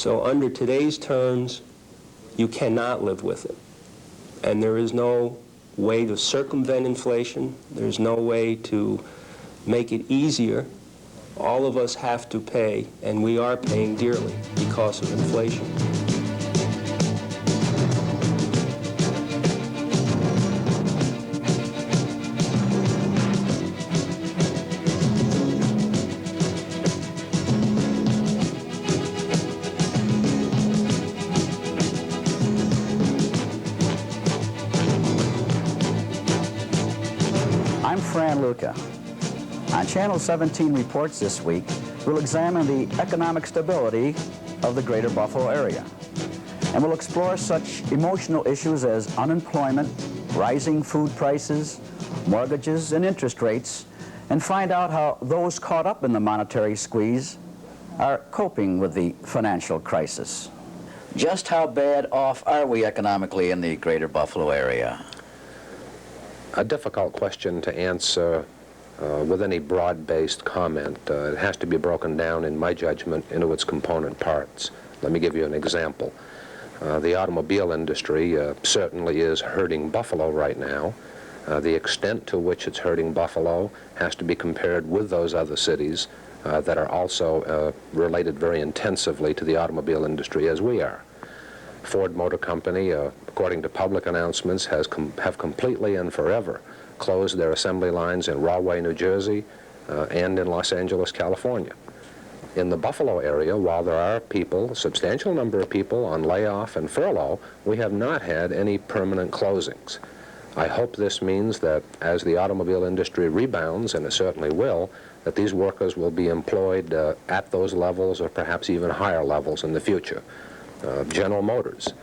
So under today's terms, you cannot live with it. And there is no way to circumvent inflation. There's no way to make it easier. All of us have to pay, and we are paying dearly because of inflation. I'm Fran Lucca. On Channel 17 Reports this week, we'll examine the economic stability of the greater Buffalo area. And we'll explore such emotional issues as unemployment, rising food prices, mortgages, and interest rates, and find out how those caught up in the monetary squeeze are coping with the financial crisis. Just how bad off are we economically in the greater Buffalo area? A difficult question to answer with any broad-based comment. It has to be broken down, in my judgment, into its component parts. Let me give you an example. The automobile industry certainly is hurting Buffalo right now. The extent to which it's hurting Buffalo has to be compared with those other cities that are also related very intensively to the automobile industry as we are. Ford Motor Company, according to public announcements, have completely and forever closed their assembly lines in Rahway, New Jersey, and in Los Angeles, California. In the Buffalo area, while there are people, a substantial number of people on layoff and furlough, we have not had any permanent closings. I hope this means that as the automobile industry rebounds, and it certainly will, that these workers will be employed at those levels or perhaps even higher levels in the future. General Motors.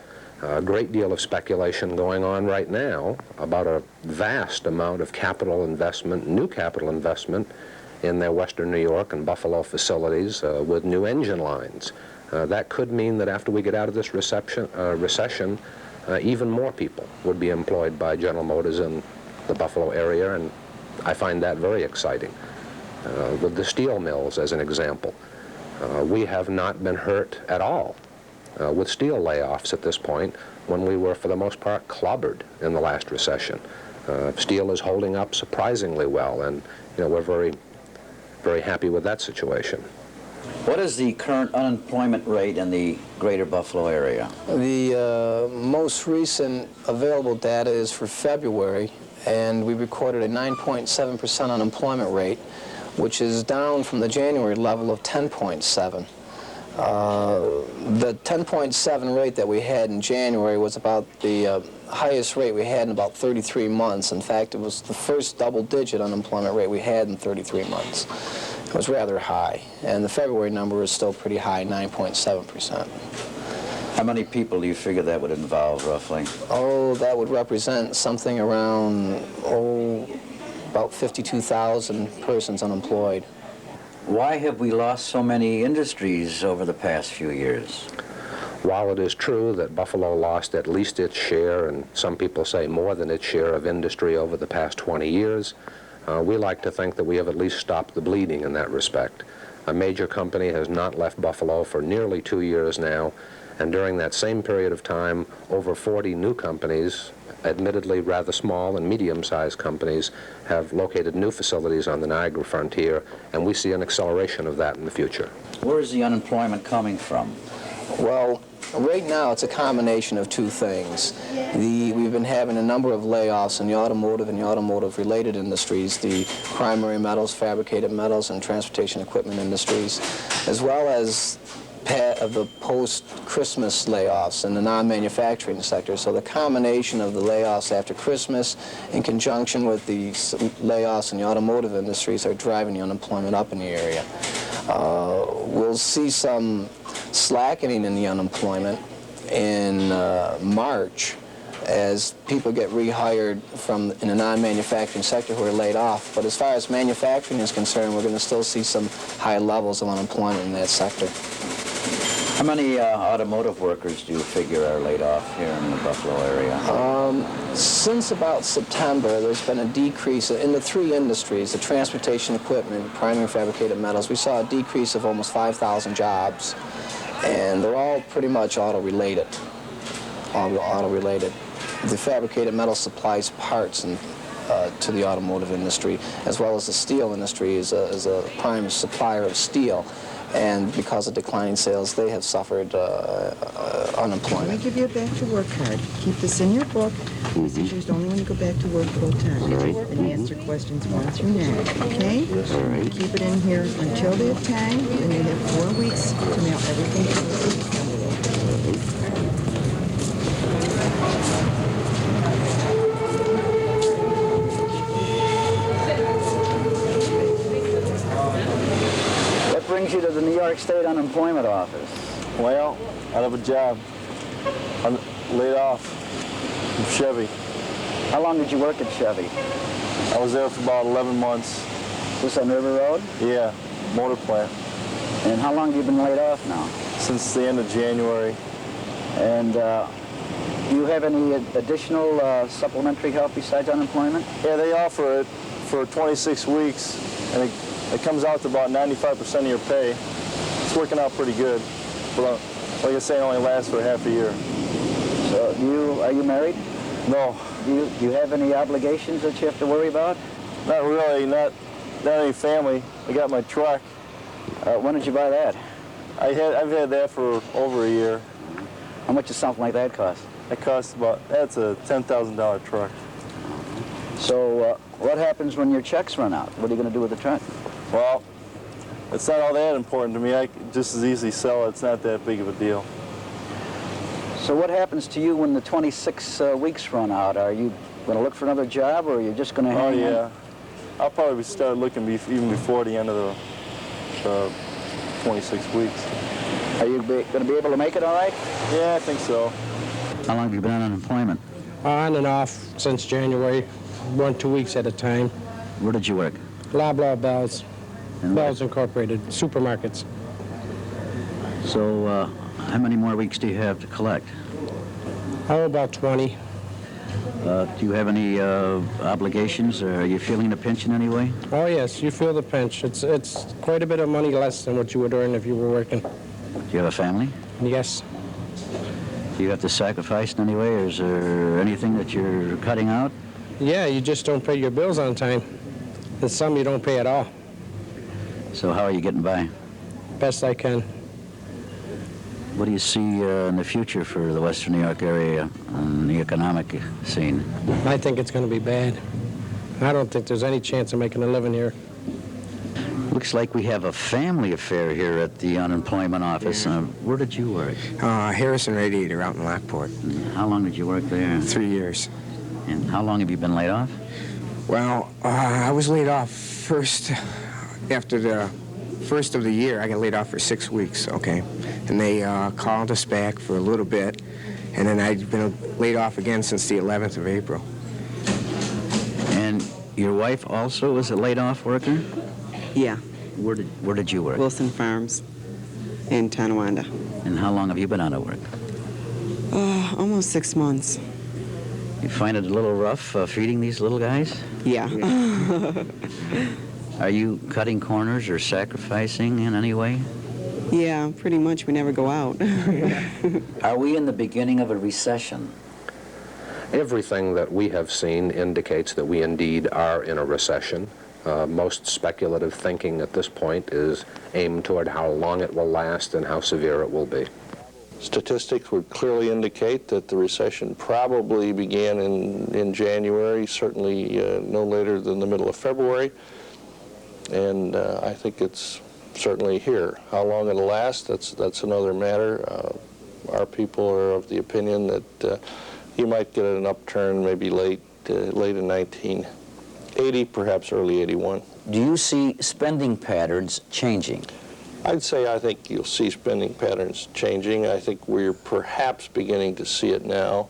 A great deal of speculation going on right now about a vast amount of capital investment, new capital investment, in their Western New York and Buffalo facilities with new engine lines. That could mean that after we get out of this recession, even more people would be employed by General Motors in the Buffalo area, and I find that very exciting. With the steel mills, as an example, we have not been hurt at all with steel layoffs at this point, when we were, for the most part, clobbered in the last recession. Steel is holding up surprisingly well, and we're very, very happy with that situation. What is the current unemployment rate in the greater Buffalo area? The most recent available data is for February, and we recorded a 9.7% unemployment rate, which is down from the January level of 10.7. The 10.7 rate that we had in January was about the highest rate we had in about 33 months. In fact, it was the first double-digit unemployment rate we had in 33 months. It was rather high, and the February number is still pretty high, 9.7%. How many people do you figure that would involve, roughly? Oh, that would represent something around, about 52,000 persons unemployed. Why have we lost so many industries over the past few years? While it is true that Buffalo lost at least its share, and some people say more than its share of industry over the past 20 years, we like to think that we have at least stopped the bleeding in that respect. A major company has not left Buffalo for nearly 2 years now, and during that same period of time, over 40 new companies, admittedly rather small and medium-sized companies, have located new facilities on the Niagara frontier, and we see an acceleration of that in the future. Where is the unemployment coming from? Well, right now it's a combination of two things. We've been having a number of layoffs in the automotive and the automotive-related industries, the primary metals, fabricated metals, and transportation equipment industries, as well as of the post-Christmas layoffs in the non-manufacturing sector. So the combination of the layoffs after Christmas in conjunction with the layoffs in the automotive industries are driving the unemployment up in the area. We'll see some slackening in the unemployment in March as people get rehired in the non-manufacturing sector who are laid off. But as far as manufacturing is concerned, we're going to still see some high levels of unemployment in that sector. How many automotive workers do you figure are laid off here in the Buffalo area? Since about September, there's been a decrease in the three industries, the transportation equipment, primary fabricated metals. We saw a decrease of almost 5,000 jobs. and they're all pretty much auto-related. All auto-related. The fabricated metal supplies parts to the automotive industry, as well as the steel industry is a prime supplier of steel. And because of declining sales, they have suffered unemployment. Let me give you a back to work card. Keep this in your book. This is used only when you go back to work full time. Right. And answer questions 1 through 9. Okay? All right. Keep it in here until they have time, and you have 4 weeks to mail everything to us. What brings you to the New York State Unemployment Office? Well, I have a job. I'm laid off from Chevy. How long did you work at Chevy? I was there for about 11 months. This on River Road? Yeah, motor plant. And how long have you been laid off now? Since the end of January. And do you have any additional supplementary help besides unemployment? Yeah, they offer it for 26 weeks, and it comes out to about 95% of your pay. It's working out pretty good. But like I say, it only lasts for half a year. So are you married? No, Do you have any obligations that you have to worry about? not really, not any family. I got my truck. When did you buy that? I've had that for over a year. How much does something like that cost? That's a $10,000 truck. So what happens when your checks run out? What are you going to do with the truck? Well, it's not all that important to me. I could just as easily sell it. It's not that big of a deal. So what happens to you when the 26 weeks run out? Are you going to look for another job, or are you just going to hang Oh, yeah. I'll probably start looking even before the end of the 26 weeks. Are you going to be able to make it all right? Yeah, I think so. How long have you been on unemployment? On and off since January, 1-2 weeks at a time. Where did you work? Loblaw Bells, And Bells Incorporated, supermarkets. So how many more weeks do you have to collect? Oh, about 20. Do you have any obligations, or are you feeling the pinch in any way? Oh yes, you feel the pinch. It's quite a bit of money less than what you would earn if you were working. Do you have a family? Yes. Do you have to sacrifice in any way, or is there anything that you're cutting out? Yeah, you just don't pay your bills on time. And some you don't pay at all. So how are you getting by? Best I can. What do you see in the future for the Western New York area on the economic scene? I think it's going to be bad. I don't think there's any chance of making a living here. Looks like we have a family affair here at the unemployment office. Where did you work? Harrison Radiator out in Lockport. And how long did you work there? 3 years. And how long have you been laid off? Well, I was laid off first, after the first of the year. I got laid off for 6 weeks, okay? And they called us back for a little bit, and then I'd been laid off again since the 11th of April. And your wife also was a laid-off worker? Yeah, Where did you work? Wilson Farms in Tonawanda. And how long have you been out of work? Almost 6 months. You find it a little rough feeding these little guys? Yeah. Are you cutting corners or sacrificing in any way? Yeah, pretty much. We never go out. Are we in the beginning of a recession? Everything that we have seen indicates that we indeed are in a recession. Most speculative thinking at this point is aimed toward how long it will last and how severe it will be. Statistics would clearly indicate that the recession probably began in January, certainly no later than the middle of February, and I think it's certainly here. How long it'll last, that's another matter. Our people are of the opinion that you might get an upturn maybe late in 1980, perhaps early 81. Do you see spending patterns changing? I think you'll see spending patterns changing. I think we're perhaps beginning to see it now.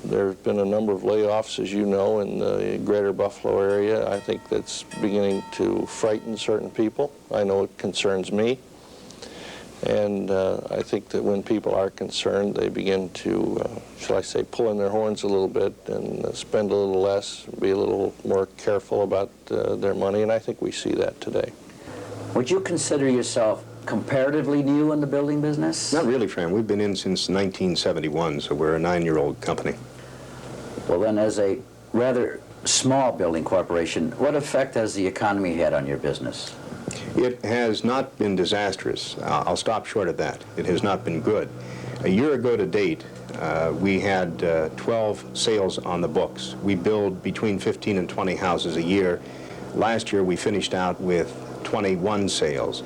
There have been a number of layoffs, as you know, in the greater Buffalo area. I think that's beginning to frighten certain people. I know it concerns me. And I think that when people are concerned, they begin to, shall I say, pull in their horns a little bit and spend a little less, be a little more careful about their money, and I think we see that today. Would you consider yourself comparatively new in the building business? Not really, Fran. We've been in since 1971, so we're a 9-year-old company. Well, then, as a rather small building corporation, what effect has the economy had on your business? It has not been disastrous. I'll stop short of that. It has not been good. A year ago to date, we had 12 sales on the books. We build between 15 and 20 houses a year. Last year, we finished out with 21 sales.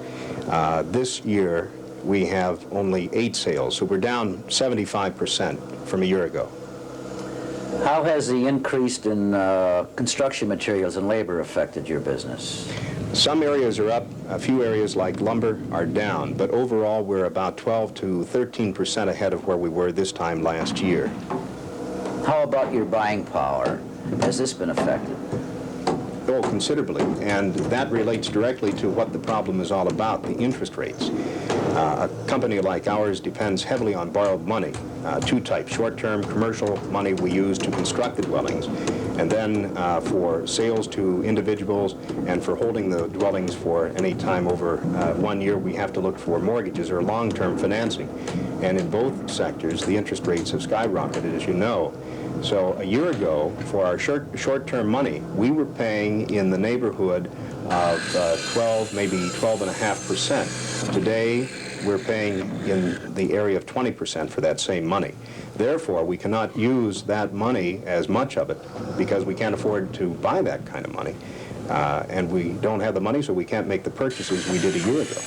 This year, we have only 8 sales, so we're down 75% from a year ago. How has the increase in construction materials and labor affected your business? Some areas are up, a few areas like lumber are down, but overall we're about 12 to 13% ahead of where we were this time last year. How about your buying power? Has this been affected? Oh, considerably, and that relates directly to what the problem is all about, the interest rates. A company like ours depends heavily on borrowed money, 2 types, short-term commercial money we use to construct the dwellings, and then for sales to individuals and for holding the dwellings for any time over 1 year, we have to look for mortgages or long-term financing. And in both sectors, the interest rates have skyrocketed, as you know. So a year ago, for our short-term money, we were paying in the neighborhood of 12, maybe 12.5%. Today, we're paying in the area of 20% for that same money. Therefore, we cannot use that money, as much of it, because we can't afford to buy that kind of money. And we don't have the money, so we can't make the purchases we did a year ago.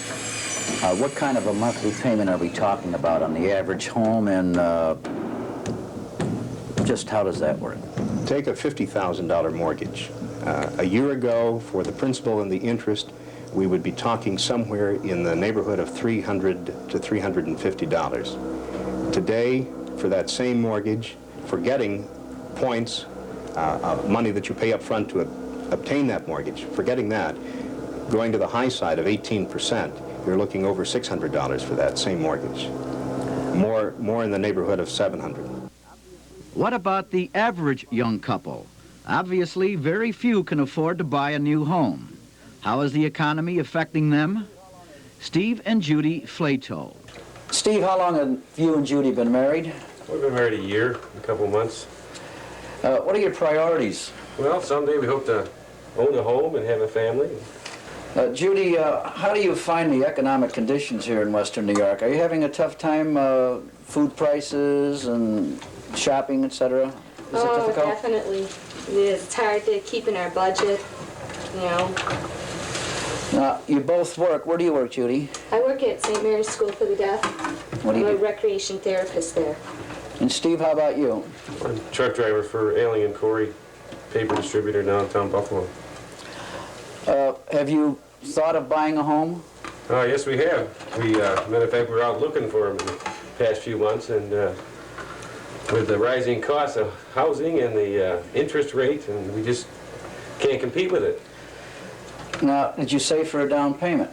What kind of a monthly payment are we talking about on the average home, and just how does that work? Take a $50,000 mortgage. A year ago, for the principal and the interest, we would be talking somewhere in the neighborhood of $300 to $350. Today, for that same mortgage, forgetting points, money that you pay up front to obtain that mortgage, forgetting that, going to the high side of 18%, you're looking over $600 for that same mortgage. More in the neighborhood of $700. What about the average young couple? Obviously, very few can afford to buy a new home. How is the economy affecting them? Steve and Judy Flato. Steve, how long have you and Judy been married? We've been married a year, a couple months. What are your priorities? Well, someday we hope to own a home and have a family. Judy, how do you find the economic conditions here in Western New York? Are you having a tough time, food prices and shopping, etc.? Is it difficult? Definitely. It is. It's hard to keep in our budget, you know. Now, you both work. Where do you work, Judy? I work at St. Mary's School for the Deaf. What do you do? I'm a recreation therapist there. And Steve, how about you? I'm a truck driver for Ailing and Corey, paper distributor downtown Buffalo. Have you thought of buying a home? Yes, we have. Matter of fact, we were out looking for them in the past few months, and with the rising cost of housing and the interest rate, and we just can't compete with it. Now, did you save for a down payment?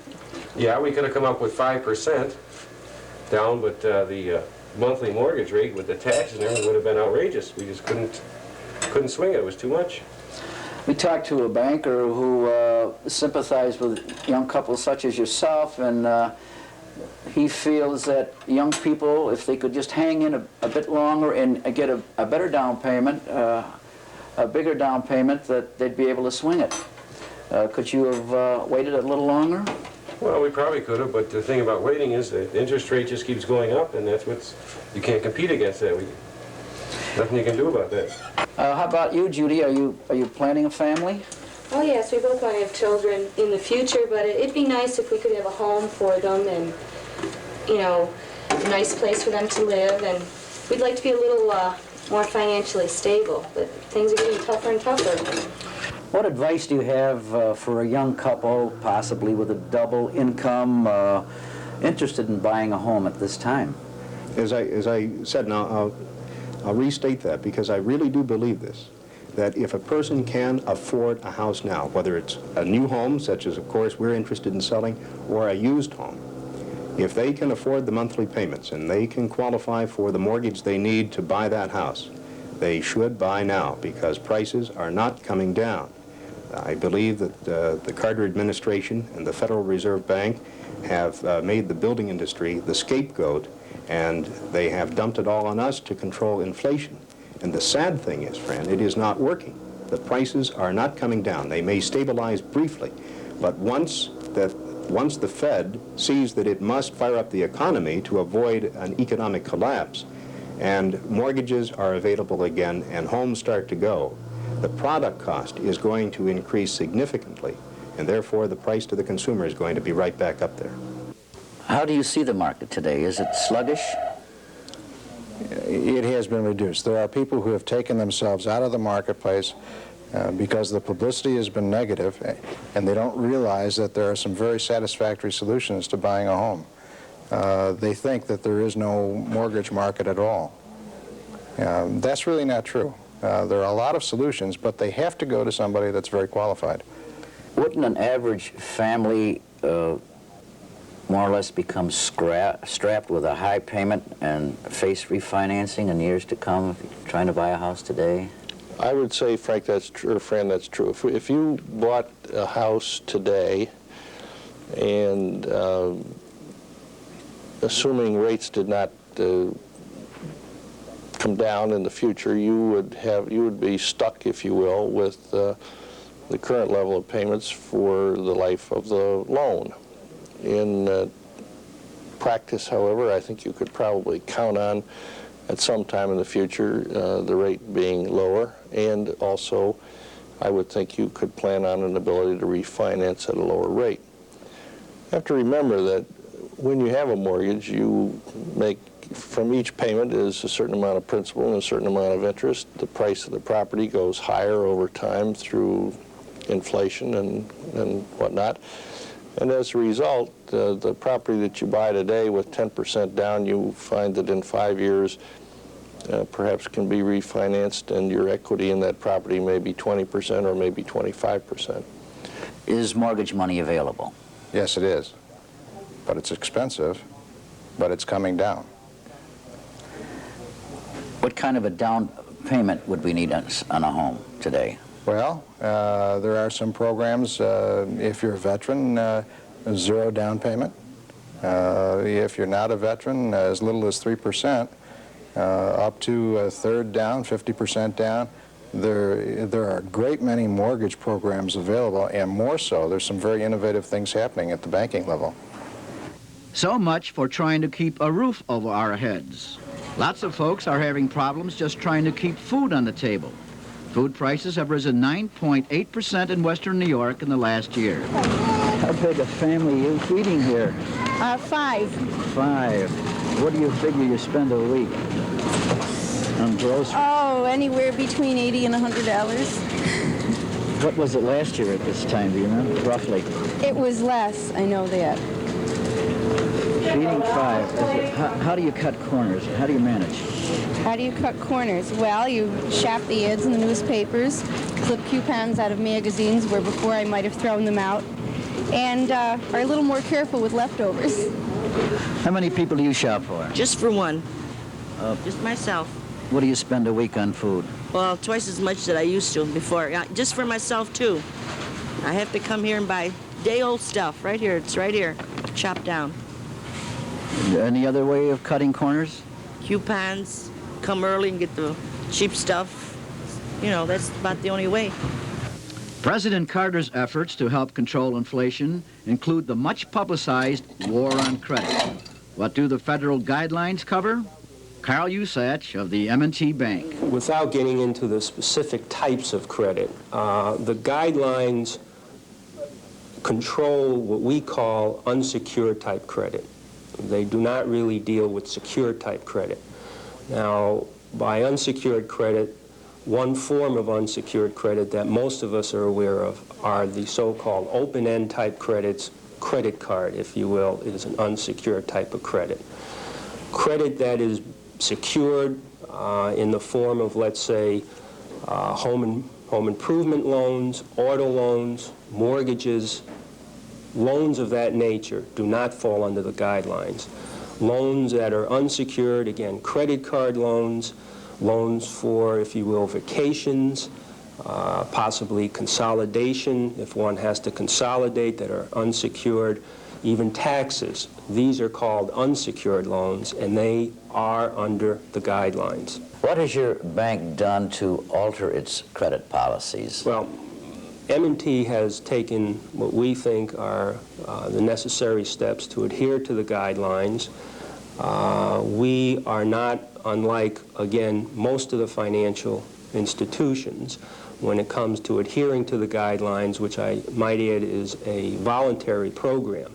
Yeah, we could have come up with 5% down, but the monthly mortgage rate with the taxes and everything would have been outrageous. We just couldn't swing it. It was too much. We talked to a banker who sympathized with young couples such as yourself, and he feels that young people, if they could just hang in a bit longer and get a better down payment, a bigger down payment, that they'd be able to swing it. Could you have waited a little longer? Well, we probably could have, but the thing about waiting is that the interest rate just keeps going up, and that's you can't compete against that. Nothing you can do about that. How about you, Judy? Are you planning a family? Oh yes, we both want to have children in the future, but it'd be nice if we could have a home for them and, you know, a nice place for them to live, and we'd like to be a little more financially stable, but things are getting tougher and tougher. What advice do you have for a young couple, possibly with a double income, interested in buying a home at this time? As I said, now I'll restate that, because I really do believe this, that if a person can afford a house now, whether it's a new home, such as, of course, we're interested in selling, or a used home, if they can afford the monthly payments and they can qualify for the mortgage they need to buy that house, they should buy now, because prices are not coming down. I believe that the Carter administration and the Federal Reserve Bank have made the building industry the scapegoat, and they have dumped it all on us to control inflation. And the sad thing is, Fran, it is not working. The prices are not coming down. They may stabilize briefly, but once the Fed sees that it must fire up the economy to avoid an economic collapse, and mortgages are available again and homes start to go, the product cost is going to increase significantly, and therefore the price to the consumer is going to be right back up there. How do you see the market today? Is it sluggish? It has been reduced. There are people who have taken themselves out of the marketplace because the publicity has been negative, and they don't realize that there are some very satisfactory solutions to buying a home. They think that there is no mortgage market at all. That's really not true. There are a lot of solutions, but they have to go to somebody that's very qualified. Wouldn't an average family more or less become strapped with a high payment and face refinancing in years to come if you're trying to buy a house today? I would say, Frank, that's true, or Fran, that's true. If you bought a house today and assuming rates did not come down in the future, you would be stuck, if you will, with the current level of payments for the life of the loan. In practice, however, I think you could probably count on at some time in the future the rate being lower, and also I would think you could plan on an ability to refinance at a lower rate. You have to remember that when you have a mortgage, you make, from each payment is a certain amount of principal and a certain amount of interest. The price of the property goes higher over time through inflation and whatnot. And as a result, the property that you buy today with 10% down, you find that in 5 years perhaps can be refinanced, and your equity in that property may be 20% or maybe 25%. Is mortgage money available? Yes, it is. But it's expensive, but it's coming down. What kind of a down payment would we need on a home today? Well, there are some programs, if you're a veteran, 0 down payment. If you're not a veteran, as little as 3%, up to a third down, 50% down. There are a great many mortgage programs available, and more so, there's some very innovative things happening at the banking level. So much for trying to keep a roof over our heads. Lots of folks are having problems just trying to keep food on the table. Food prices have risen 9.8% in western New York in the last year. How big a family are you feeding here? 5. 5. What do you figure you spend a week on groceries? Oh, anywhere between $80 and $100. What was it last year at this time, do you know, roughly? It was less, I know that. Feeding 5. How do you cut corners? How do you manage? How do you cut corners? Well, you shop the ads in the newspapers, clip coupons out of magazines where before I might have thrown them out, and are a little more careful with leftovers. How many people do you shop for? Just for one. Just myself. What do you spend a week on food? Well, twice as much that I used to before. Just for myself, too. I have to come here and buy day-old stuff right here. It's right here, chopped down. Any other way of cutting corners? Coupons, come early and get the cheap stuff. You know, that's about the only way. President Carter's efforts to help control inflation include the much-publicized war on credit. What do the federal guidelines cover? Carl Usach of the M&T Bank. Without getting into the specific types of credit, the guidelines control what we call unsecured type credit. They do not really deal with secured type credit. Now, by unsecured credit, one form of unsecured credit that most of us are aware of are the so-called open-end type credits. Credit card, if you will, is an unsecured type of credit. Credit that is secured in the form of, let's say, home improvement loans, auto loans, mortgages, loans of that nature do not fall under the guidelines. Loans that are unsecured, again, credit card loans, loans for, if you will, vacations, possibly consolidation, if one has to consolidate, that are unsecured, even taxes. These are called unsecured loans, and they are under the guidelines. What has your bank done to alter its credit policies? Well, M&T has taken what we think are the necessary steps to adhere to the guidelines. We are not, unlike, again, most of the financial institutions, when it comes to adhering to the guidelines, which I might add is a voluntary program.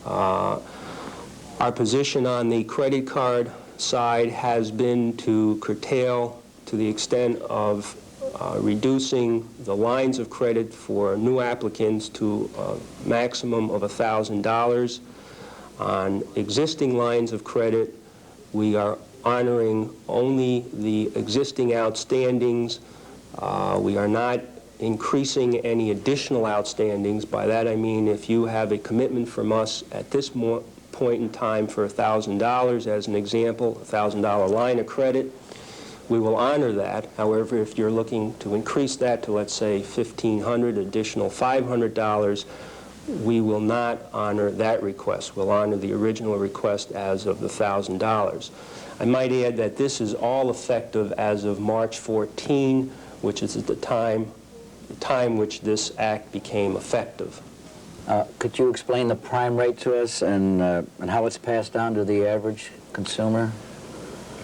Our position on the credit card side has been to curtail to the extent of reducing the lines of credit for new applicants to a maximum of $1,000. On existing lines of credit, we are honoring only the existing outstandings. We are not increasing any additional outstandings. By that I mean if you have a commitment from us at this point in time for $1,000, as an example, $1,000 line of credit, we will honor that. However, if you're looking to increase that to, let's say, $1,500, additional $500, we will not honor that request. We'll honor the original request as of the $1,000. I might add that this is all effective as of March 14, which is at the time which this act became effective. Could you explain the prime rate to us and how it's passed down to the average consumer?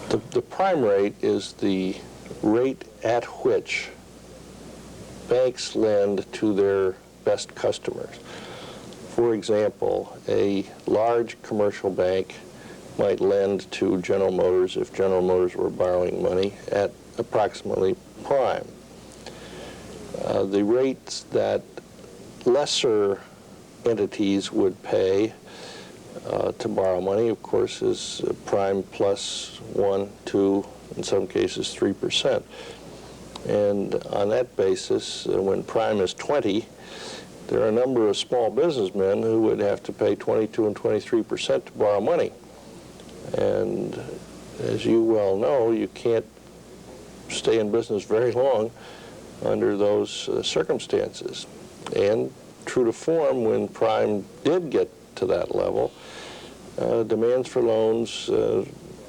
The prime rate is the rate at which banks lend to their best customers. For example, a large commercial bank might lend to General Motors if General Motors were borrowing money at approximately prime. The rates that lesser entities would pay to borrow money, of course, is prime plus 1, 2, in some cases 3%. And on that basis, when prime is 20, there are a number of small businessmen who would have to pay 22 and 23% to borrow money. And as you well know, you can't stay in business very long under those circumstances. And true to form, when prime did get to that level, demands for loans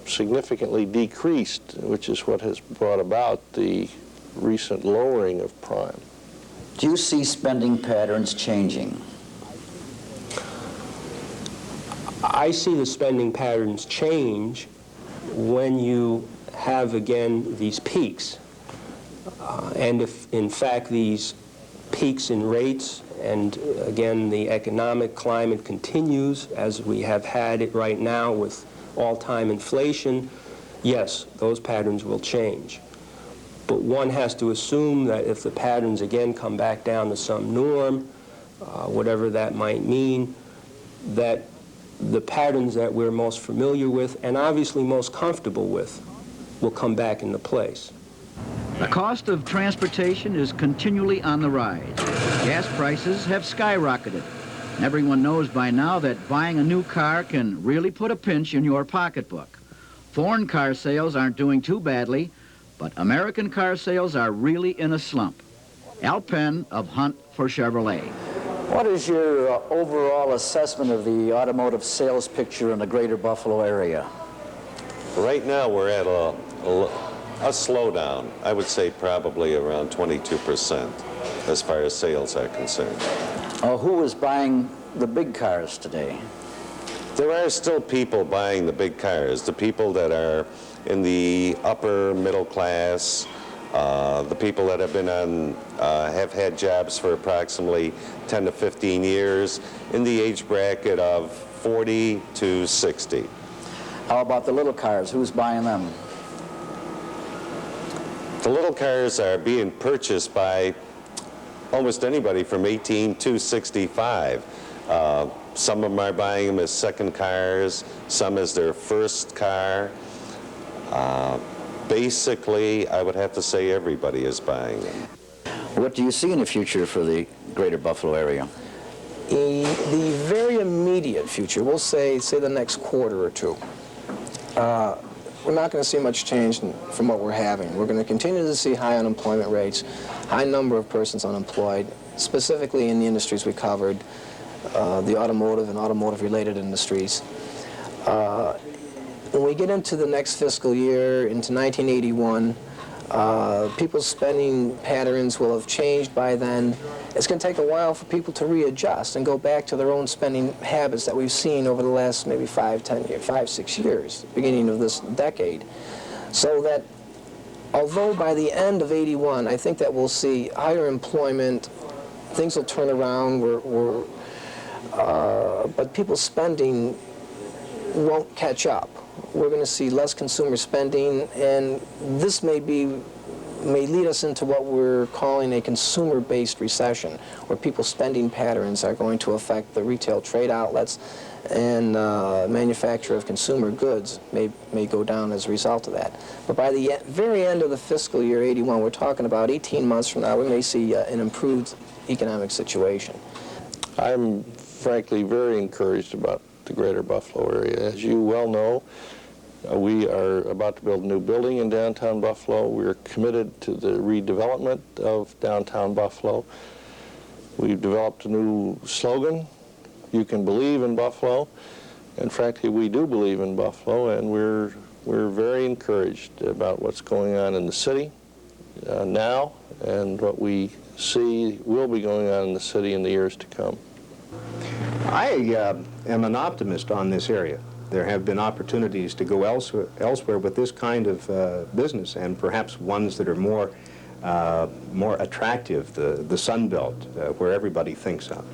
significantly decreased, which is what has brought about the recent lowering of prime. Do you see spending patterns changing? I see the spending patterns change when you have, again, these peaks. And if, in fact, these peaks in rates and, again, the economic climate continues as we have had it right now with all-time inflation, yes, those patterns will change. But one has to assume that if the patterns, again, come back down to some norm, whatever that might mean, that the patterns that we're most familiar with and obviously most comfortable with will come back into place. The cost of transportation is continually on the rise. Gas prices have skyrocketed. And everyone knows by now that buying a new car can really put a pinch in your pocketbook. Foreign car sales aren't doing too badly, but American car sales are really in a slump. Al Penn of Hunt for Chevrolet. What is your overall assessment of the automotive sales picture in the greater Buffalo area? Right now we're at a slowdown. I would say probably around 22% as far as sales are concerned. Who is buying the big cars today? There are still people buying the big cars, the people that are in the upper middle class, the people that have been on, have had jobs for approximately 10 to 15 years in the age bracket of 40 to 60. How about the little cars? Who's buying them? The little cars are being purchased by almost anybody from 18 to 65. Some of them are buying them as second cars, some as their first car. Basically, I would have to say everybody is buying them. What do you see in the future for the greater Buffalo area? In the very immediate future, we'll say the next quarter or two, we're not going to see much change from what we're having. We're going to continue to see high unemployment rates. high number of persons unemployed, specifically in the industries we covered, the automotive and automotive-related industries. When we get into the next fiscal year, into 1981, people's spending patterns will have changed by then. It's going to take a while for people to readjust and go back to their own spending habits that we've seen over the last maybe 5-6 years, beginning of this decade. So that although by the end of 81, I think that we'll see higher employment, things will turn around, but people's spending won't catch up. We're going to see less consumer spending, and this may lead us into what we're calling a consumer-based recession, where people's spending patterns are going to affect the retail trade outlets, and manufacture of consumer goods may go down as a result of that. But by the very end of the fiscal year 81, we're talking about 18 months from now, we may see an improved economic situation. I'm frankly very encouraged about the greater Buffalo area. As you well know, we are about to build a new building in downtown Buffalo. We are committed to the redevelopment of downtown Buffalo. We've developed a new slogan, "You can believe in Buffalo," and frankly we do believe in Buffalo, and we're very encouraged about what's going on in the city now and what we see will be going on in the city in the years to come. I am an optimist on this area. There have been opportunities to go elsewhere with this kind of business, and perhaps ones that are more attractive, the Sun Belt, where everybody thinks of.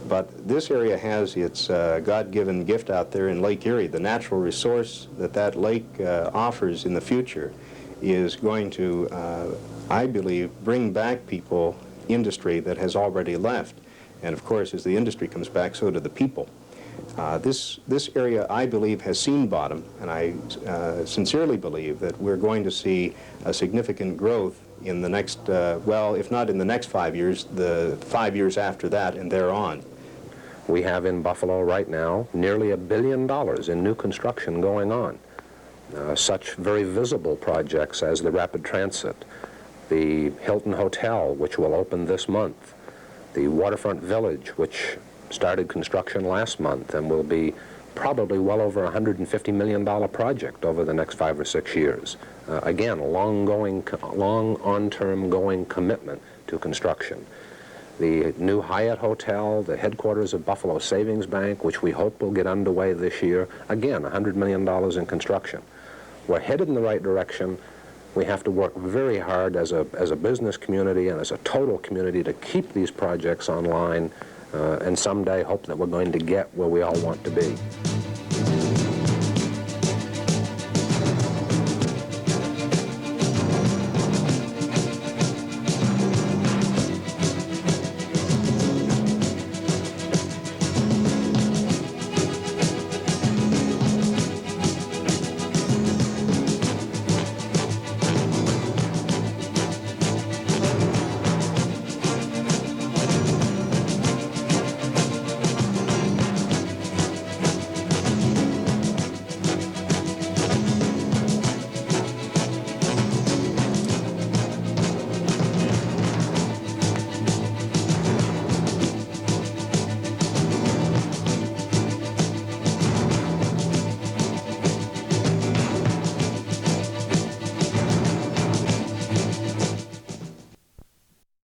But this area has its God-given gift out there in Lake Erie. The natural resource that lake offers in the future is going to, I believe, bring back people, industry that has already left. And of course, as the industry comes back, so do the people. This area, I believe, has seen bottom, and I sincerely believe that we're going to see a significant growth in the next, well, if not in the next 5 years, the 5 years after that and thereon. We have in Buffalo right now nearly $1 billion in new construction going on. Such very visible projects as the Rapid Transit, the Hilton Hotel, which will open this month, the Waterfront Village, which started construction last month and will be probably well over $150 million project over the next 5 or 6 years. Again, a long on-term going commitment to construction. The new Hyatt Hotel, the headquarters of Buffalo Savings Bank, which we hope will get underway this year, again, $100 million in construction. We're headed in the right direction. We have to work very hard as a business community and as a total community to keep these projects online and someday hope that we're going to get where we all want to be.